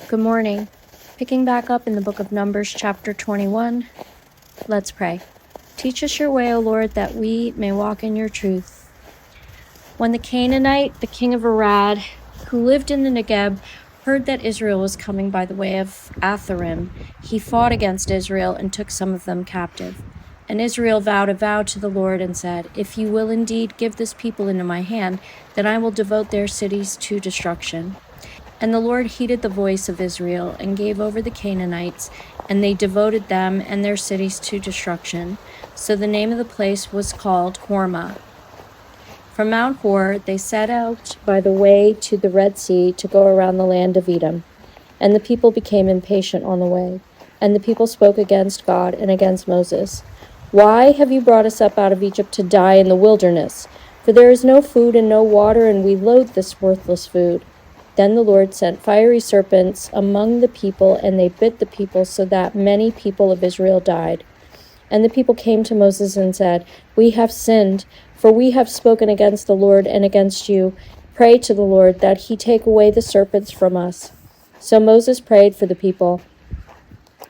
Good morning. Picking back up in the book of Numbers, chapter 21, let's pray. Teach us your way, O Lord, that we may walk in your truth. When the Canaanite, the king of Arad, who lived in the Negeb, heard that Israel was coming by the way of Atharim, he fought against Israel and took some of them captive. And Israel vowed a vow to the Lord and said, "If you will indeed give this people into my hand, then I will devote their cities to destruction." And the Lord heeded the voice of Israel and gave over the Canaanites, and they devoted them and their cities to destruction. So the name of the place was called Hormah. From Mount Hor they set out by the way to the Red Sea to go around the land of Edom. And the people became impatient on the way. And the people spoke against God and against Moses. "Why have you brought us up out of Egypt to die in the wilderness? For there is no food and no water, and we loathe this worthless food." Then the Lord sent fiery serpents among the people, and they bit the people, so that many people of Israel died. And the people came to Moses and said, "We have sinned, for we have spoken against the Lord and against you. Pray to the Lord that he take away the serpents from us." So Moses prayed for the people.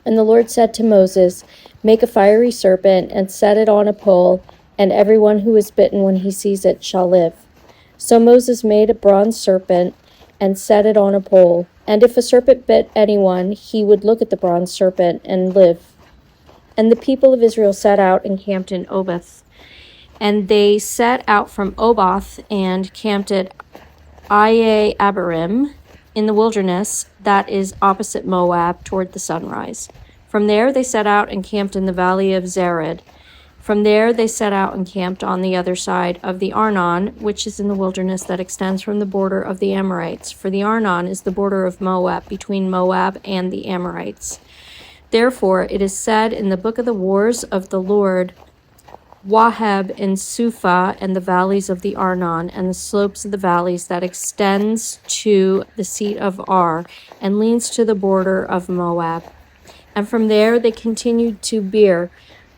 And the Lord said to Moses, "Make a fiery serpent and set it on a pole, and everyone who is bitten when he sees it shall live." So Moses made a bronze serpent and set it on a pole. And if a serpent bit anyone, he would look at the bronze serpent and live. And the people of Israel set out and camped in Oboth. And they set out from Oboth and camped at Abarim in the wilderness that is opposite Moab toward the sunrise. From there they set out and camped in the valley of Zered. From there they set out and camped on the other side of the Arnon, which is in the wilderness that extends from the border of the Amorites. For the Arnon is the border of Moab, between Moab and the Amorites. Therefore it is said in the book of the wars of the Lord, Waheb and Suphah and the valleys of the Arnon and the slopes of the valleys that extends to the seat of Ar and leans to the border of Moab. And from there they continued to Beer,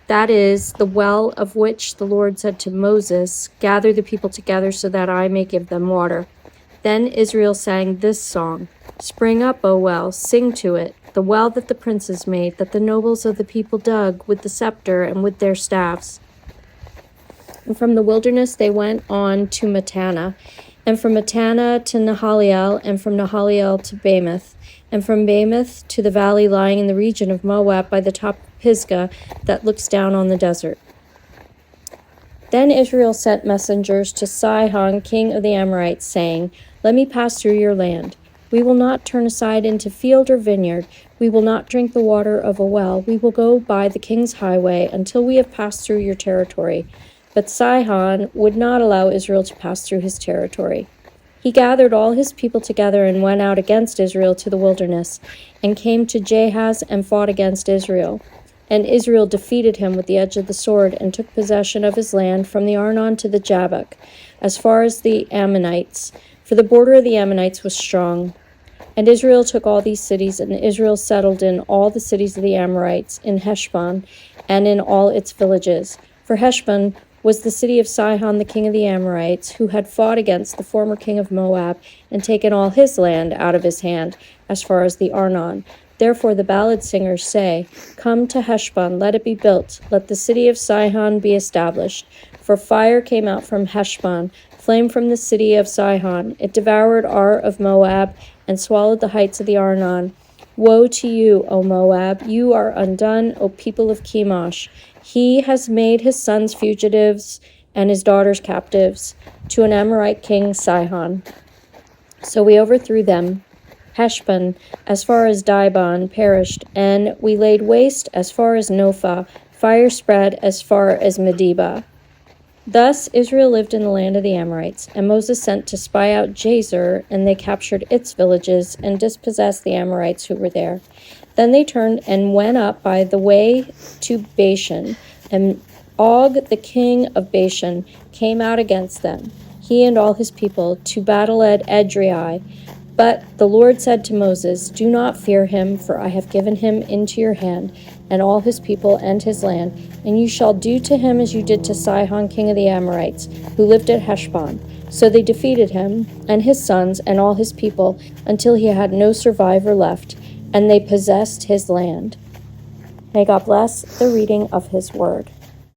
that is the well of which the Lord said to Moses, "Gather the people together so that I may give them water." Then Israel sang this song, "Spring up, O well, sing to it, the well that the princes made, that the nobles of the people dug with the scepter and with their staffs." And from the wilderness they went on to Mattanah, and from Mattanah to Nahaliel, and from Nahaliel to Bamoth, and from Bamoth to the valley lying in the region of Moab by the top of Pisgah that looks down on the desert. Then Israel sent messengers to Sihon, king of the Amorites, saying, "Let me pass through your land. We will not turn aside into field or vineyard. We will not drink the water of a well. We will go by the king's highway until we have passed through your territory." But Sihon would not allow Israel to pass through his territory. He gathered all his people together and went out against Israel to the wilderness, and came to Jahaz and fought against Israel. And Israel defeated him with the edge of the sword, and took possession of his land from the Arnon to the Jabbok, as far as the Ammonites, for the border of the Ammonites was strong. And Israel took all these cities, and Israel settled in all the cities of the Amorites, in Heshbon, and in all its villages. For Heshbon was the city of Sihon the king of the Amorites, who had fought against the former king of Moab, and taken all his land out of his hand, as far as the Arnon. Therefore the ballad singers say, "Come to Heshbon, let it be built, let the city of Sihon be established. For fire came out from Heshbon, flame from the city of Sihon. It devoured Ar of Moab, and swallowed the heights of the Arnon. Woe to you, O Moab! You are undone, O people of Chemosh! He has made his sons fugitives and his daughters captives to an Amorite king, Sihon. So we overthrew them. Heshbon, as far as Dibon, perished, and we laid waste as far as Nophah. Fire spread as far as Medeba. Thus Israel lived in the land of the Amorites, and Moses sent to spy out Jazer, and they captured its villages and dispossessed the Amorites who were there. Then they turned and went up by the way to Bashan, and Og the king of Bashan came out against them, he and all his people, to battle at Edrei. But the Lord said to Moses, "Do not fear him, for I have given him into your hand, and all his people and his land, and you shall do to him as you did to Sihon king of the Amorites, who lived at Heshbon. So they defeated him, and his sons, and all his people, until he had no survivor left, and they possessed his land. May God bless the reading of his word.